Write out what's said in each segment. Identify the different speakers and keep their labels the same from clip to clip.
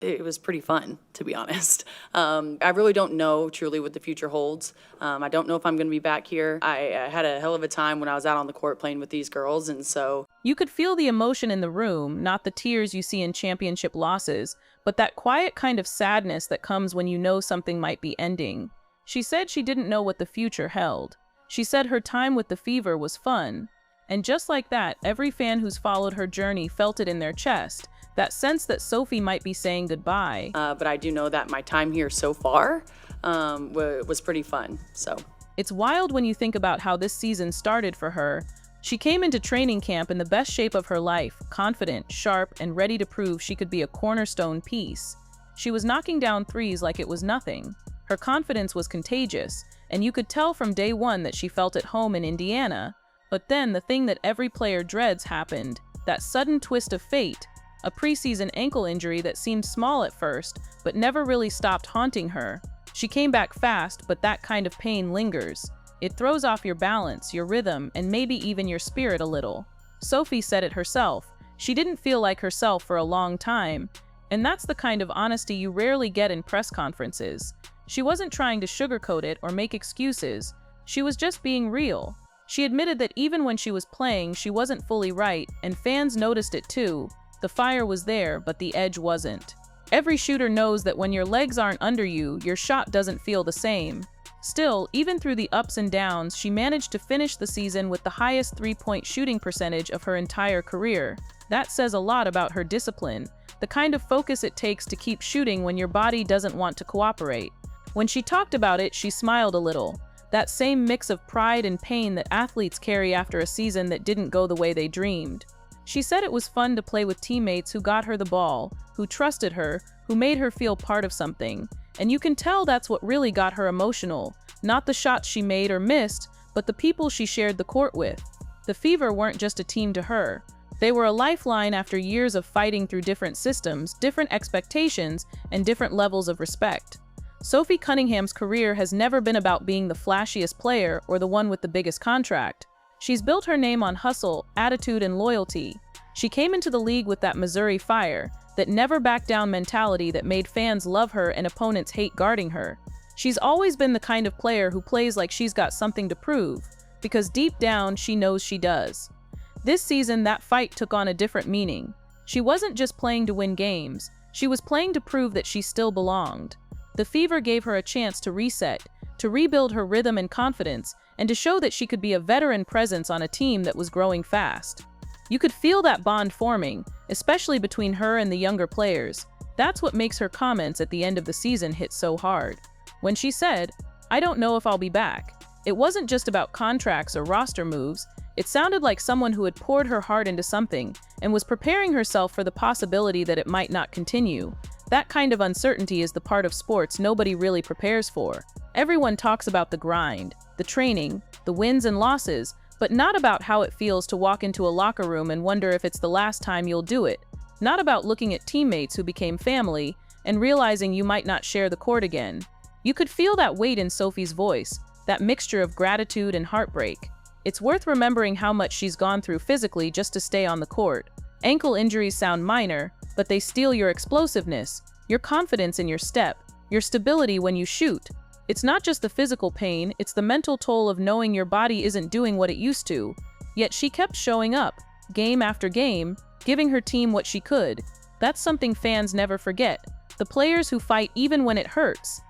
Speaker 1: It was pretty fun, to be honest. I really don't know truly what the future holds. I don't know if I'm going to be back here. I had a hell of a time when I was out on the court playing with these girls, and so
Speaker 2: You could feel the emotion in the room, not the tears you see in championship losses, but that quiet kind of sadness that comes when you know something might be ending. She said she didn't know what the future held. She said her time with the Fever was fun. And just like that, every fan who's followed her journey felt it in their chest, that sense that Sophie might be saying goodbye.
Speaker 1: but I do know that my time here so far was pretty fun. So
Speaker 2: It's wild when you think about how this season started for her. She came into training camp in the best shape of her life, confident, sharp, and ready to prove she could be a cornerstone piece. She was knocking down threes like it was nothing. Her confidence was contagious, and you could tell from day one that she felt at home in Indiana. But then the thing that every player dreads happened, that sudden twist of fate, a preseason ankle injury that seemed small at first, but never really stopped haunting her. She came back fast, but that kind of pain lingers. It throws off your balance, your rhythm, and maybe even your spirit a little. Sophie said it herself. She didn't feel like herself for a long time, and that's the kind of honesty you rarely get in press conferences. She wasn't trying to sugarcoat it or make excuses. She was just being real. She admitted that even when she was playing, she wasn't fully right, and fans noticed it too. The fire was there, but the edge wasn't. Every shooter knows that when your legs aren't under you, your shot doesn't feel the same. Still, even through the ups and downs, she managed to finish the season with the highest three-point shooting percentage of her entire career. That says a lot about her discipline, the kind of focus it takes to keep shooting when your body doesn't want to cooperate. When she talked about it, she smiled a little. That same mix of pride and pain that athletes carry after a season that didn't go the way they dreamed. She said it was fun to play with teammates who got her the ball, who trusted her, who made her feel part of something. And you can tell that's what really got her emotional. Not the shots she made or missed, but the people she shared the court with. The Fever weren't just a team to her. They were a lifeline after years of fighting through different systems, different expectations, and different levels of respect. Sophie Cunningham's career has never been about being the flashiest player or the one with the biggest contract. She's built her name on hustle, attitude, and loyalty. She came into the league with that Missouri fire, that never-back-down mentality that made fans love her and opponents hate guarding her. She's always been the kind of player who plays like she's got something to prove, because deep down, she knows she does. This season, that fight took on a different meaning. She wasn't just playing to win games, she was playing to prove that she still belonged. The Fever gave her a chance to reset, to rebuild her rhythm and confidence, and to show that she could be a veteran presence on a team that was growing fast. You could feel that bond forming, especially between her and the younger players. That's what makes her comments at the end of the season hit so hard. When she said, "I don't know if I'll be back," it wasn't just about contracts or roster moves. It sounded like someone who had poured her heart into something and was preparing herself for the possibility that it might not continue. That kind of uncertainty is the part of sports nobody really prepares for. Everyone talks about the grind, the training, the wins and losses, but not about how it feels to walk into a locker room and wonder if it's the last time you'll do it. Not about looking at teammates who became family and realizing you might not share the court again. You could feel that weight in Sophie's voice, that mixture of gratitude and heartbreak. It's worth remembering how much she's gone through physically just to stay on the court. Ankle injuries sound minor, but they steal your explosiveness, your confidence in your step, your stability when you shoot. It's not just the physical pain, it's the mental toll of knowing your body isn't doing what it used to. Yet she kept showing up, game after game, giving her team what she could. That's something fans never forget. The players who fight even when it hurts.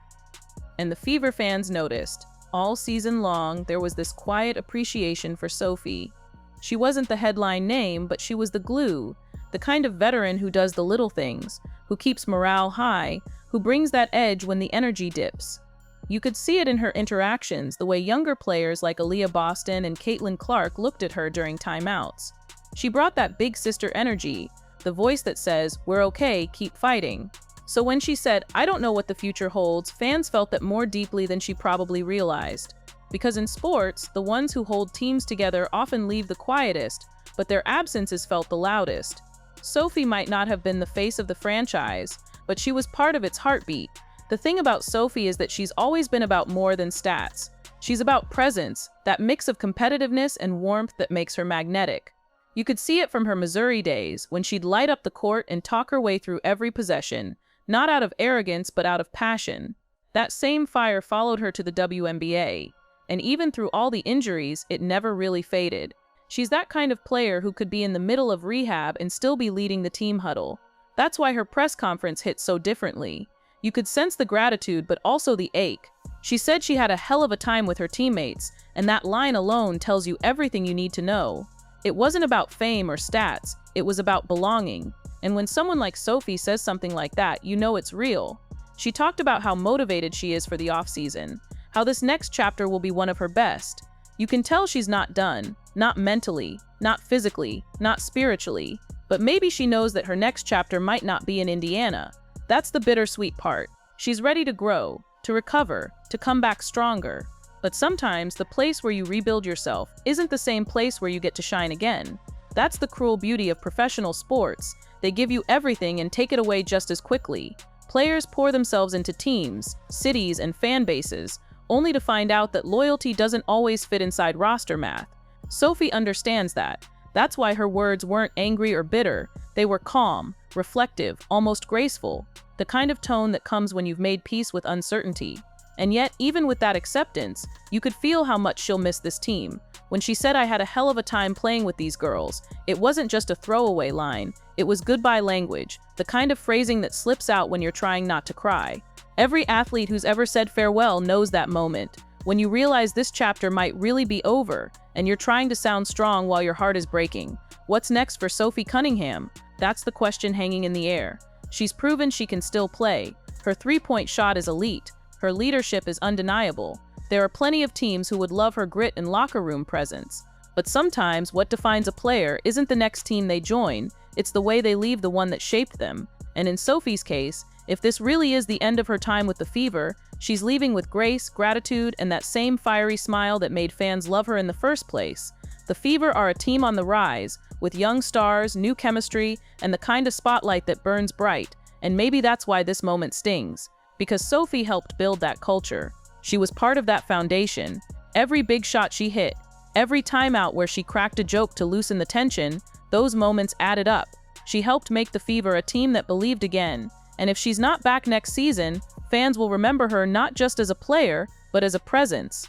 Speaker 2: And the Fever fans noticed. All season long, there was this quiet appreciation for Sophie. She wasn't the headline name, but she was the glue, the kind of veteran who does the little things, who keeps morale high, who brings that edge when the energy dips. You could see it in her interactions, the way younger players like Aaliyah Boston and Caitlin Clark looked at her during timeouts. She brought that big sister energy, the voice that says, "We're okay, keep fighting." So when she said, "I don't know what the future holds," fans felt that more deeply than she probably realized. Because in sports, the ones who hold teams together often leave the quietest, but their absence is felt the loudest. Sophie might not have been the face of the franchise, but she was part of its heartbeat. The thing about Sophie is that she's always been about more than stats. She's about presence, that mix of competitiveness and warmth that makes her magnetic. You could see it from her Missouri days, when she'd light up the court and talk her way through every possession. Not out of arrogance, but out of passion. That same fire followed her to the WNBA, and even through all the injuries, it never really faded. She's that kind of player who could be in the middle of rehab and still be leading the team huddle. That's why her press conference hit so differently. You could sense the gratitude, but also the ache. She said she had a hell of a time with her teammates, and that line alone tells you everything you need to know. It wasn't about fame or stats, it was about belonging. And when someone like Sophie says something like that, you know it's real. She talked about how motivated she is for the offseason, how this next chapter will be one of her best. You can tell she's not done, not mentally, not physically, not spiritually, but maybe she knows that her next chapter might not be in Indiana. That's the bittersweet part. She's ready to grow, to recover, to come back stronger. But sometimes the place where you rebuild yourself isn't the same place where you get to shine again. That's the cruel beauty of professional sports. They give you everything and take it away just as quickly. Players pour themselves into teams, cities, and fan bases, only to find out that loyalty doesn't always fit inside roster math. Sophie understands that. That's why her words weren't angry or bitter. They were calm, reflective, almost graceful, the kind of tone that comes when you've made peace with uncertainty. And yet, even with that acceptance, you could feel how much she'll miss this team. When she said, "I had a hell of a time playing with these girls," it wasn't just a throwaway line, it was goodbye language, the kind of phrasing that slips out when you're trying not to cry. Every athlete who's ever said farewell knows that moment, when you realize this chapter might really be over, and you're trying to sound strong while your heart is breaking. What's next for Sophie Cunningham? That's the question hanging in the air. She's proven she can still play. Her three-point shot is elite. Her leadership is undeniable. There are plenty of teams who would love her grit and locker room presence. But sometimes what defines a player isn't the next team they join, it's the way they leave the one that shaped them. And in Sophie's case, if this really is the end of her time with the Fever, she's leaving with grace, gratitude, and that same fiery smile that made fans love her in the first place. The Fever are a team on the rise, with young stars, new chemistry, and the kind of spotlight that burns bright. And maybe that's why this moment stings. Because Sophie helped build that culture. She was part of that foundation. Every big shot she hit, every timeout where she cracked a joke to loosen the tension, those moments added up. She helped make the Fever a team that believed again. And if she's not back next season, fans will remember her not just as a player, but as a presence.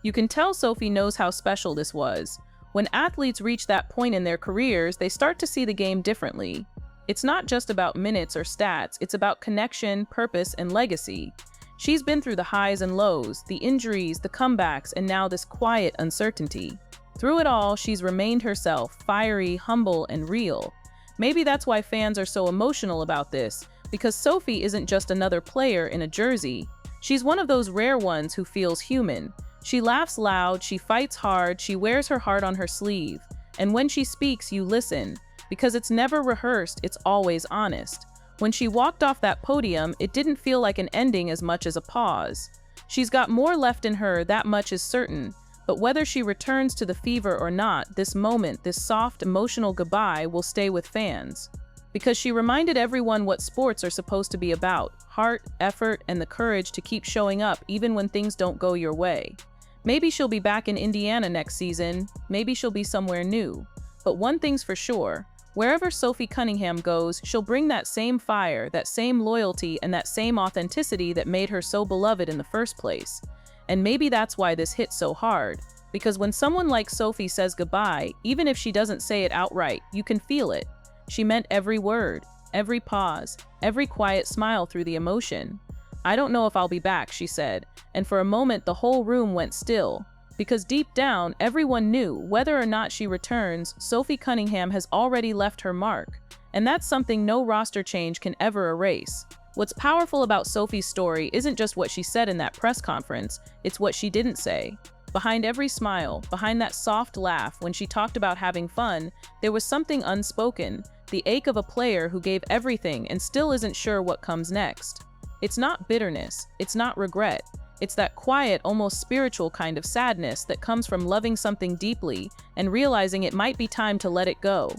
Speaker 2: You can tell Sophie knows how special this was. When athletes reach that point in their careers, they start to see the game differently. It's not just about minutes or stats, it's about connection, purpose, and legacy. She's been through the highs and lows, the injuries, the comebacks, and now this quiet uncertainty. Through it all, she's remained herself, fiery, humble, and real. Maybe that's why fans are so emotional about this, because Sophie isn't just another player in a jersey. She's one of those rare ones who feels human. She laughs loud, she fights hard, she wears her heart on her sleeve. And when she speaks, you listen. Because it's never rehearsed, it's always honest. When she walked off that podium, it didn't feel like an ending as much as a pause. She's got more left in her, that much is certain. But whether she returns to the Fever or not, this moment, this soft, emotional goodbye will stay with fans. Because she reminded everyone what sports are supposed to be about: heart, effort, and the courage to keep showing up even when things don't go your way. Maybe she'll be back in Indiana next season, maybe she'll be somewhere new. But one thing's for sure, wherever Sophie Cunningham goes, she'll bring that same fire, that same loyalty, and that same authenticity that made her so beloved in the first place. And maybe that's why this hit so hard. Because when someone like Sophie says goodbye, even if she doesn't say it outright, you can feel it. She meant every word, every pause, every quiet smile through the emotion. "I don't know if I'll be back," she said, and for a moment the whole room went still. Because deep down, everyone knew, whether or not she returns, Sophie Cunningham has already left her mark. And that's something no roster change can ever erase. What's powerful about Sophie's story isn't just what she said in that press conference, it's what she didn't say. Behind every smile, behind that soft laugh when she talked about having fun, there was something unspoken, the ache of a player who gave everything and still isn't sure what comes next. It's not bitterness, it's not regret. It's that quiet, almost spiritual kind of sadness that comes from loving something deeply and realizing it might be time to let it go.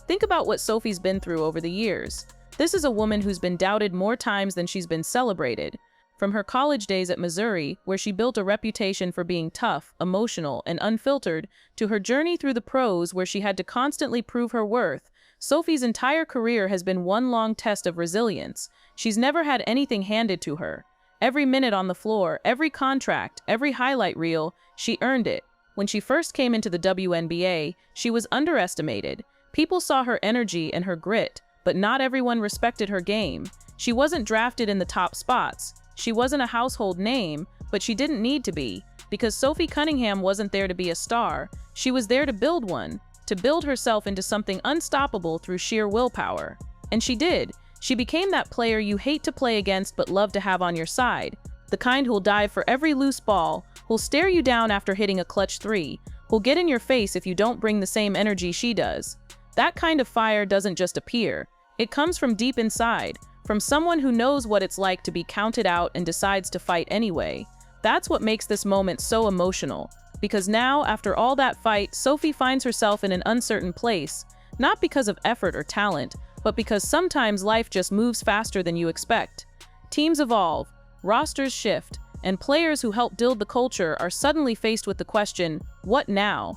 Speaker 2: Think about what Sophie's been through over the years. This is a woman who's been doubted more times than she's been celebrated. From her college days at Missouri, where she built a reputation for being tough, emotional, and unfiltered, to her journey through the pros where she had to constantly prove her worth, Sophie's entire career has been one long test of resilience. She's never had anything handed to her. Every minute on the floor, every contract, every highlight reel, she earned it. When she first came into the WNBA, she was underestimated. People saw her energy and her grit, but not everyone respected her game. She wasn't drafted in the top spots. She wasn't a household name, but she didn't need to be, because Sophie Cunningham wasn't there to be a star. She was there to build one, to build herself into something unstoppable through sheer willpower. And she did. She became that player you hate to play against but love to have on your side. The kind who'll dive for every loose ball, who'll stare you down after hitting a clutch three, who'll get in your face if you don't bring the same energy she does. That kind of fire doesn't just appear. It comes from deep inside, from someone who knows what it's like to be counted out and decides to fight anyway. That's what makes this moment so emotional. Because now, after all that fight, Sophie finds herself in an uncertain place, not because of effort or talent, but because sometimes life just moves faster than you expect. Teams evolve, rosters shift, and players who help build the culture are suddenly faced with the question, what now?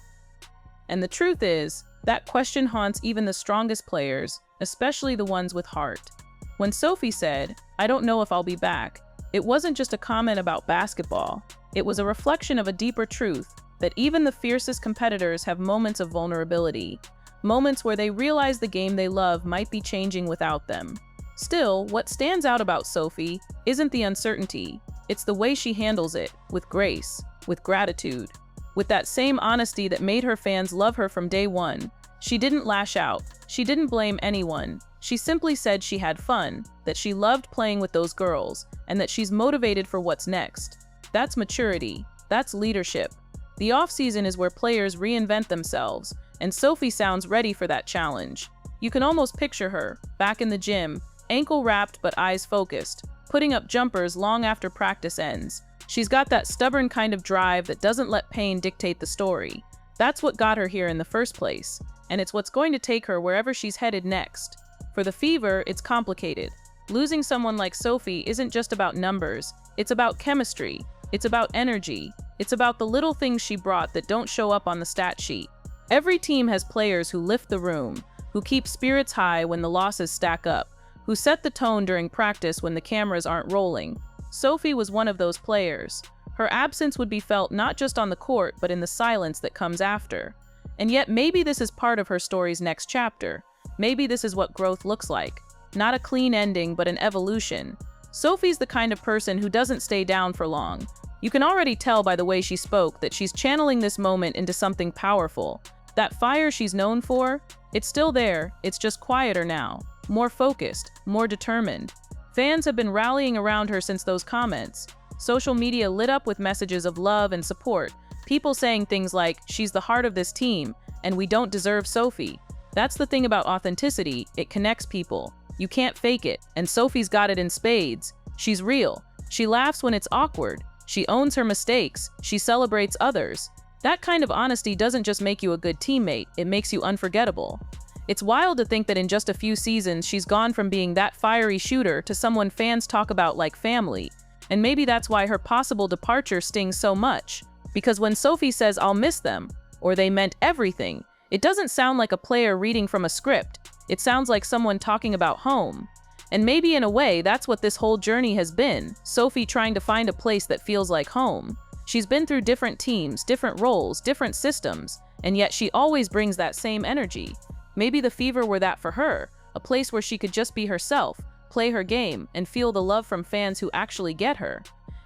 Speaker 2: And the truth is, that question haunts even the strongest players, especially the ones with heart. When Sophie said, "I don't know if I'll be back," it wasn't just a comment about basketball. It was a reflection of a deeper truth, that even the fiercest competitors have moments of vulnerability, moments where they realize the game they love might be changing without them. Still, what stands out about Sophie isn't the uncertainty, it's the way she handles it, with grace, with gratitude, with that same honesty that made her fans love her from day one. She didn't lash out, she didn't blame anyone. She simply said she had fun, that she loved playing with those girls, and that she's motivated for what's next. That's maturity. That's leadership. The off-season is where players reinvent themselves, and Sophie sounds ready for that challenge. You can almost picture her, back in the gym, ankle-wrapped but eyes focused, putting up jumpers long after practice ends. She's got that stubborn kind of drive that doesn't let pain dictate the story. That's what got her here in the first place, and it's what's going to take her wherever she's headed next. For the Fever, it's complicated. Losing someone like Sophie isn't just about numbers, it's about chemistry, it's about energy, it's about the little things she brought that don't show up on the stat sheet. Every team has players who lift the room, who keep spirits high when the losses stack up, who set the tone during practice when the cameras aren't rolling. Sophie was one of those players. Her absence would be felt not just on the court, but in the silence that comes after. And yet maybe this is part of her story's next chapter. Maybe this is what growth looks like. Not a clean ending, but an evolution. Sophie's the kind of person who doesn't stay down for long. You can already tell by the way she spoke that she's channeling this moment into something powerful. That fire she's known for, it's still there, it's just quieter now. More focused, more determined. Fans have been rallying around her since those comments. Social media lit up with messages of love and support. People saying things like, "She's the heart of this team," and "We don't deserve Sophie." That's the thing about authenticity, it connects people. You can't fake it, and Sophie's got it in spades. She's real. She laughs when it's awkward. She owns her mistakes. She celebrates others. That kind of honesty doesn't just make you a good teammate, it makes you unforgettable. It's wild to think that in just a few seasons, she's gone from being that fiery shooter to someone fans talk about like family. And maybe that's why her possible departure stings so much. Because when Sophie says, "I'll miss them," or "they meant everything," it doesn't sound like a player reading from a script. It sounds like someone talking about home. And maybe in a way, that's what this whole journey has been, Sophie trying to find a place that feels like home. She's been through different teams, different roles, different systems, and yet she always brings that same energy. Maybe the Fever were that for her, a place where she could just be herself, play her game, and feel the love from fans who actually get her.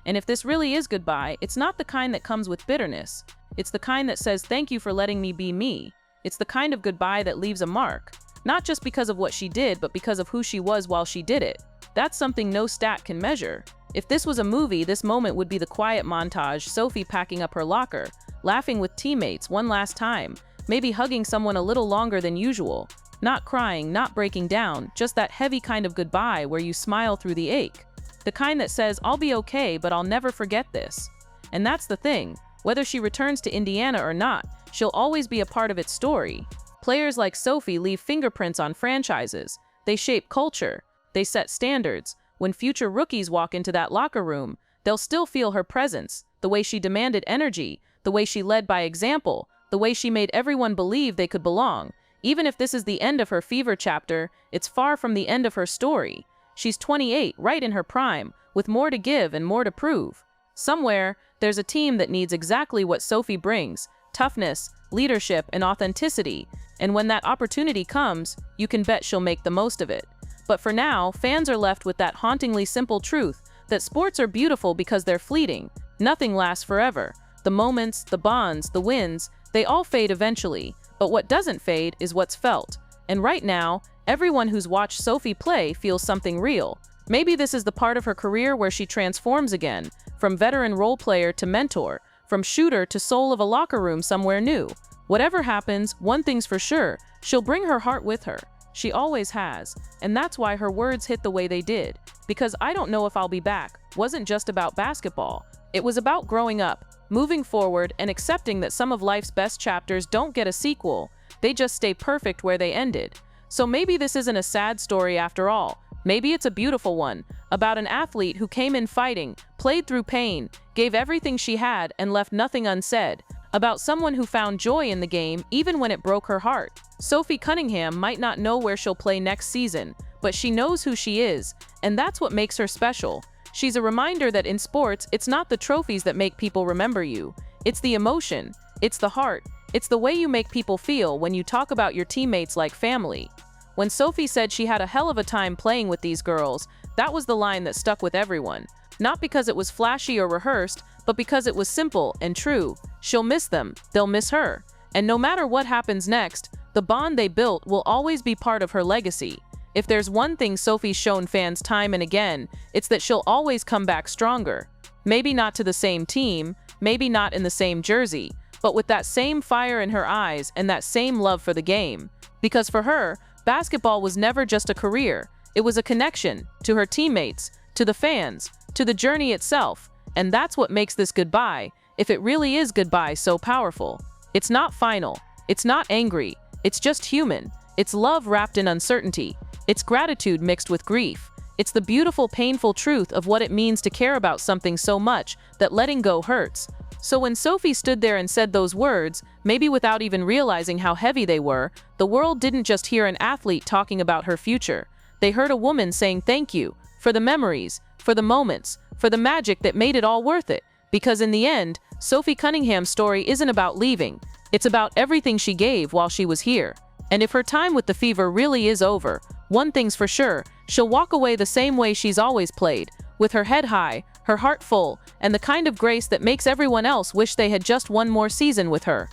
Speaker 2: And if this really is goodbye, it's not the kind that comes with bitterness. It's the kind that says, "Thank you for letting me be me." It's the kind of goodbye that leaves a mark. Not just because of what she did, but because of who she was while she did it. That's something no stat can measure. If this was a movie, this moment would be the quiet montage, Sophie packing up her locker, laughing with teammates one last time, maybe hugging someone a little longer than usual. Not crying, not breaking down, just that heavy kind of goodbye where you smile through the ache. The kind that says, "I'll be okay, but I'll never forget this." And that's the thing. Whether she returns to Indiana or not, she'll always be a part of its story. Players like Sophie leave fingerprints on franchises. They shape culture. They set standards. When future rookies walk into that locker room, they'll still feel her presence, the way she demanded energy, the way she led by example, the way she made everyone believe they could belong. Even if this is the end of her fever chapter, it's far from the end of her story. She's 28, right in her prime, with more to give and more to prove. Somewhere, there's a team that needs exactly what Sophie brings: toughness, leadership, and authenticity. And when that opportunity comes, you can bet she'll make the most of it. But for now, fans are left with that hauntingly simple truth that sports are beautiful because they're fleeting. Nothing lasts forever. The moments, the bonds, the wins, they all fade eventually. But what doesn't fade is what's felt. And right now, everyone who's watched Sophie play feels something real. Maybe this is the part of her career where she transforms again, from veteran role player to mentor, from shooter to soul of a locker room somewhere new. Whatever happens, one thing's for sure, she'll bring her heart with her. She always has, and that's why her words hit the way they did. Because "I don't know if I'll be back" wasn't just about basketball. It was about growing up, moving forward, and accepting that some of life's best chapters don't get a sequel. They just stay perfect where they ended. So maybe this isn't a sad story after all. Maybe it's a beautiful one, about an athlete who came in fighting, played through pain, gave everything she had, and left nothing unsaid. About someone who found joy in the game even when it broke her heart. Sophie Cunningham might not know where she'll play next season, but she knows who she is, and that's what makes her special. She's a reminder that in sports, it's not the trophies that make people remember you. It's the emotion, it's the heart, it's the way you make people feel when you talk about your teammates like family. When Sophie said she had a hell of a time playing with these girls, that was the line that stuck with everyone. Not because it was flashy or rehearsed, but because it was simple and true. She'll miss them, they'll miss her. And no matter what happens next, the bond they built will always be part of her legacy. If there's one thing Sophie's shown fans time and again, it's that she'll always come back stronger. Maybe not to the same team, maybe not in the same jersey, but with that same fire in her eyes and that same love for the game. Because for her, basketball was never just a career. It was a connection to her teammates, to the fans, to the journey itself. And that's what makes this goodbye, if it really is goodbye, so powerful. It's not final. It's not angry. It's just human. It's love wrapped in uncertainty. It's gratitude mixed with grief. It's the beautiful, painful truth of what it means to care about something so much that letting go hurts. So when Sophie stood there and said those words, maybe without even realizing how heavy they were, the world didn't just hear an athlete talking about her future. They heard a woman saying thank you for the memories, for the moments, for the magic that made it all worth it. Because in the end, Sophie Cunningham's story isn't about leaving. It's about everything she gave while she was here. And if her time with the Fever really is over, one thing's for sure, she'll walk away the same way she's always played, with her head high, her heart full, and the kind of grace that makes everyone else wish they had just one more season with her.